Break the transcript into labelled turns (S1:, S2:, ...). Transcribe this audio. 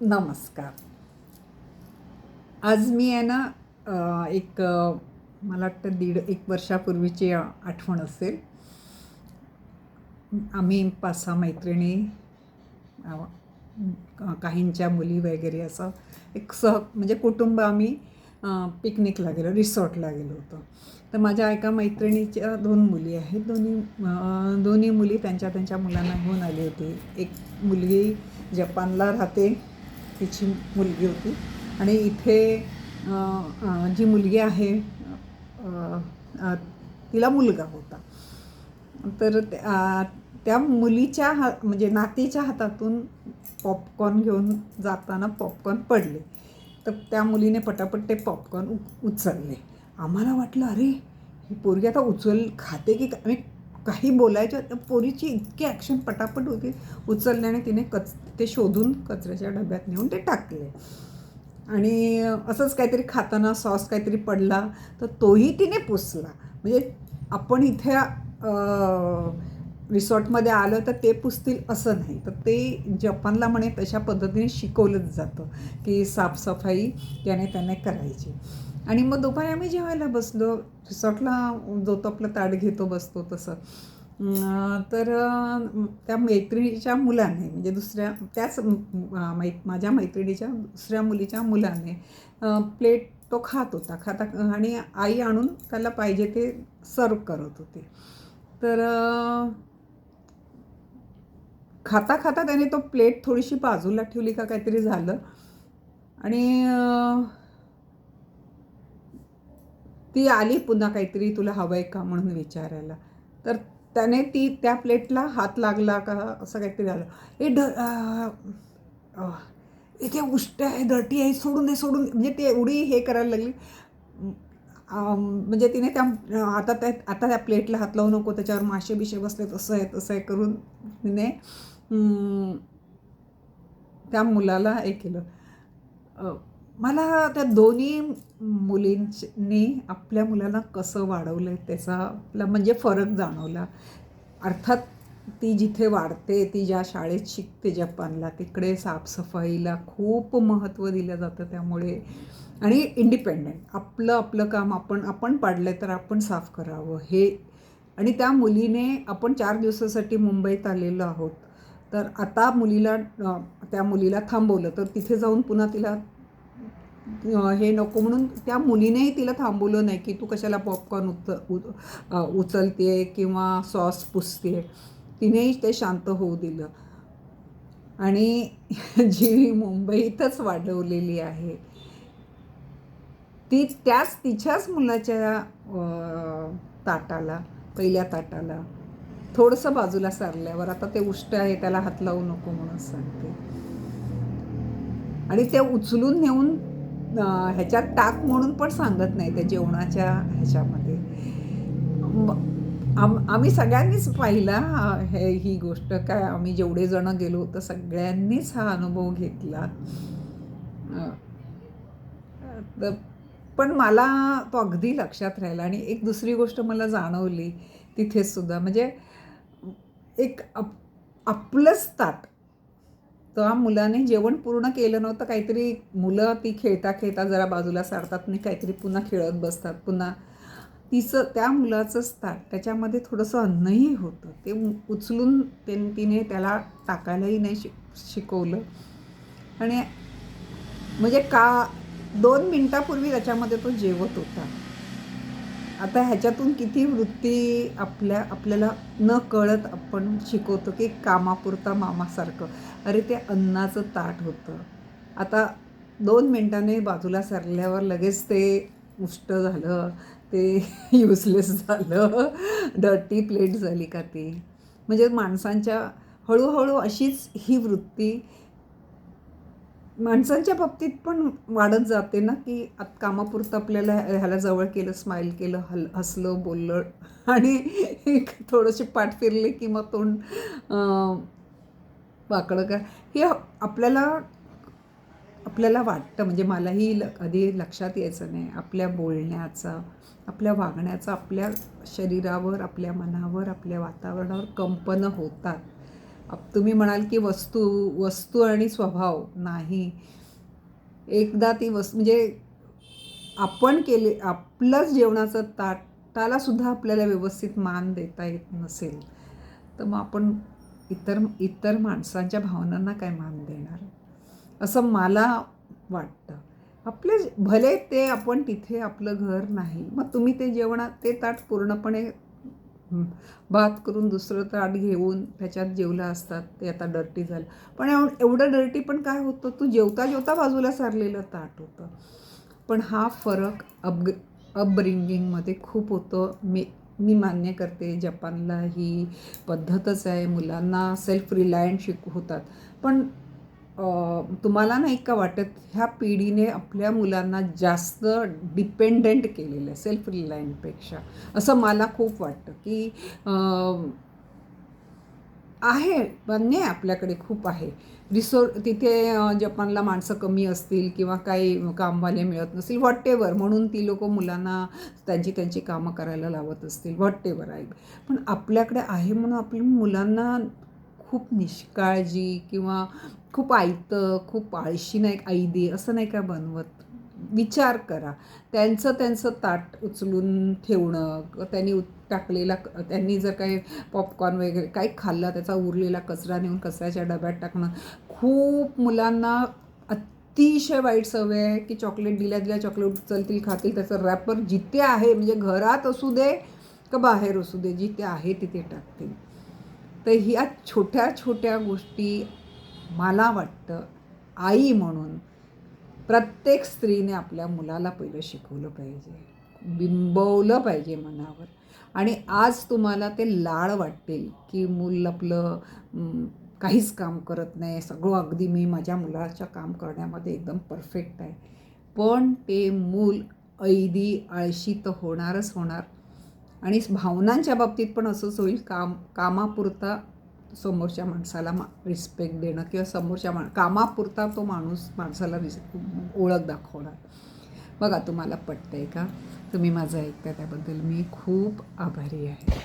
S1: नमस्कार. आज मी आहे ना मला वाटतं 1.5 वर्षापूर्वीची आठवण असेल. आम्ही 5-6 मैत्रिणी, अ, काहींच्या मुली वगैरे असं एक म्हणजे कुटुंब आम्ही पिकनिकला गेलो, रिसॉर्टला गेलो होतो. तर माझ्या एका मैत्रिणीच्या 2 मुली आहेत. दोन्ही मुली त्यांच्या त्यांच्या मुलांना घेऊन आली होती. एक मुलगी जपानला राहते, तिची मुलगी होती. आणि इथे जी मुलगी आहे, अ, अ, तिला मुलगा होता. तर त्या मुलीच्या म्हणजे नातीच्या हातातून पॉपकॉर्न घेऊन जाताना पॉपकॉर्न पडले. तर त्या मुलीने पटापट ते पॉपकॉर्न उचलले. आम्हाला वाटलं, अरे ही पोरगी आता खाते की आम्ही काही बोलायच्या, त्या पोरीची इतकी ॲक्शन पटापट होती. उचलल्याने तिने ते शोधून कचऱ्याच्या डब्यात नेऊन ते टाकले. आणि असंच काहीतरी खाताना सॉस काहीतरी पडला तर तोही तिने पुसला. म्हणजे आपण इथे रिसॉर्टमध्ये आलं तर ते पुसतील असं नाही, तर ते जपानला म्हणे तशा पद्धतीने शिकवलंच जातं की साफसफाई त्याने करायची. आणि मग दुपारी आम्ही जेवायला बसलो. रिसॉर्टला जो तो आपलं ताट घेतो बसतो तसं. तर त्या मैत्रिणीच्या मुलाने, म्हणजे माझ्या मैत्रिणीच्या दुसऱ्या मुलीच्या मुलाने प्लेट तो खात होता. आणि आई आणून त्याला पाहिजे ते सर्व करत होते. तर खाता खाता त्याने तो प्लेट थोडीशी बाजूला ठेवली का काहीतरी झालं. आणि ती आली पुन्हा काहीतरी तुला हवं आहे का म्हणून विचारायला. तर त्याने त्या प्लेटला हात लागला का असं काहीतरी झालं. इथे उष्ट आहे, डर्टी आहे, सोडून म्हणजे ती एवढी हे करायला लागली. म्हणजे तिने आता त्या प्लेटला हात लावू नको, त्याच्यावर मासे बिशे बसले, तसं आहे करून तिने त्या मुलाला हे केलं. मला त्या दोन्ही मुलींनी आपल्या मुलाला कसं वाढवलं त्याचा म्हणजे फरक जाणवला. अर्थात ती जिथे वाढते, ती ज्या शाळेत शिकते जपानला, तिकडे साफसफाईला खूप महत्त्व दिलं जातं. त्यामुळे आणि इंडिपेंडंट आपलं काम आपण पाडलं तर आपण साफ करावं हे. आणि त्या मुलीने, आपण 4 दिवसासाठी मुंबईत आलेलो आहोत, तर आता त्या मुलीला थांबवलं तर तिथे जाऊन पुन्हा तिला हे नको म्हणून त्या मुलीनेही तिला थांबवलं नाही की तू कशाला पॉपकॉर्न उचलते किंवा सॉस पुसते. तिनेही ते शांत होऊ दिलं. आणि जी मुंबईतच वाढवलेली आहे ती तिच्याच मुलाच्या पहिल्या ताटाला थोडंसं बाजूला सारल्यावर, आता ते उष्ट आहे त्याला हात लावू नको म्हणून सांगते. आणि ते उचलून नेऊन ह्याच्यात टाक म्हणून पण सांगत नाही त्या जेवणाच्या ह्याच्यामध्ये. आम्ही सगळ्यांनीच पाहिला ही गोष्ट. काय आम्ही जेवढे जण गेलो होतो सगळ्यांनीच हा अनुभव घेतला. पण मला तो अगदी लक्षात राहिला. आणि एक दुसरी गोष्ट मला जाणवली तिथेच सुद्धा, म्हणजे एक आपलंच ताट त्या मुलाने जेवण पूर्ण केलं नव्हतं. काहीतरी मुलं ती खेळता खेळता जरा बाजूला सारतात आणि काहीतरी पुन्हा खेळत बसतात. पुन्हा त्या मुलाचंच ताट, त्याच्यामध्ये थोडंसं अन्नही होतं. ते उचलून तिने त्याला टाकायलाही नाही शिकवलं. आणि म्हणजे 2 मिनिटापूर्वी त्याच्यामध्ये तो जेवत होता. आता ह्याच्यातून किती वृत्ती आपल्याला न कळत आपण शिकवतो की कामापुरता मामासारखं. अरे ते अन्नाचं ताट होतं. आता 2 मिनिटांनी बाजूला सरल्यावर लगेच ते उष्ट झालं, ते युजलेस झालं, डर्टी प्लेट झाली का ती. म्हणजे माणसांच्या हळूहळू अशीच ही वृत्ती माणसांच्या बाबतीत पण वाढत जाते ना, की कामापुरतं आपल्याला ह्याला जवळ केलं, स्माईल केलं, हसलं, बोललं आणि थोडंशी पाठ फिरली की मग तोंड वाकडं का हे आपल्याला वाटतं. म्हणजे मलाही कधी लक्षात यायचं नाही. आपल्या बोलण्याचा, आपल्या वागण्याचा आपल्या शरीरावर, आपल्या मनावर, आपल्या वातावरणावर कंपनं होतात. तुम्ही म्हणाल की वस्तू वस्तू आणि स्वभाव नाही. एकदा ती म्हणजे आपण केले आपलंच जेवणाचं ताटाला सुद्धा आपल्याला व्यवस्थित मान देता येत नसेल, तर मग आपण इतर इतर माणसांच्या भावनांना काय मान देणार, असं मला वाटतं. आपले भले ते आपण तिथे आपलं घर नाही, मग तुम्ही ते ते ताट पूर्णपणे भात करून दुसरं ताट घेऊन त्याच्यात जेवलं असतात, ते आता डर्टी झालं. पण एवढं डर्टी पण काय होतं, तू जेवता जेवता बाजूला सारलेलं ताट होतं. पण हा फरक अपब्रिंगिंगमध्ये खूप होतो. मी मान्य करते, जपानला ही पद्धतच आहे, मुलांना सेल्फ रिलायंट होतात. पण तुम्हाला नाही का वाटत, ह्या पिढीने आपल्या मुलांना जास्त डिपेंडेंट केलेलं आहे सेल्फ रिलायंटपेक्षा, असं मला खूप वाटतं की आहे, मान्य आहे, आपल्याकडे खूप आहे तिथे जपानला माणसं कमी असतील किंवा काही कामवाले मिळत नसतील, व्हॉटेवर, म्हणून ती लोक मुलांना त्यांची कामं करायला लावत असतील, व्हॉटेवर आहे. पण आपल्याकडे आहे म्हणून आपल्या मुलांना खूप निष्काळजी किंवा खूप आयतं, खूप आळशी नाही, ऐदी असं नाही का बनवत. विचार करा, त्यांचं ताट उचलून ठेवणं, त्यांनी जर काही पॉपकॉर्न वगैरे काही खाल्ला, त्याचा उरलेला कचरा नेऊन कचऱ्याच्या डब्यात टाकणं. खूप मुलांना अतिशय वाईट सवय आहे की चॉकलेट दिल्या चॉकलेट उचलतील, खातील, त्याचं रॅपर जिथे आहे, म्हणजे घरात असू दे का बाहेर असू दे, जिथे आहे तिथे टाकतील. तर ह्या छोट्या छोट्या गोष्टी मला वाटतं आई म्हणून प्रत्येक स्त्रीने आपल्या मुलाला पहिलं शिकवलं पाहिजे, बिंबवलं पाहिजे मनावर. आणि आज तुम्हाला ते लाड वाटतील की मूल आपलं काहीच काम करत नाही, सगळं अगदी मी माझ्या मुलाच्या काम करण्यामध्ये एकदम परफेक्ट आहे. पण ते मूल ऐदी आळशी तर होणारच होणार. आणि भावनांच्या बाबतीत पण असंच होईल. कामापुरता समोरच्या माणसाला रिस्पेक्ट देणं किंवा समोरच्या कामापुरता तो माणसाला ओळख दाखवणार. बघा, तुम्हाला पटतंय का? तुम्ही माझं ऐकता त्याबद्दल मी खूप आभारी आहे.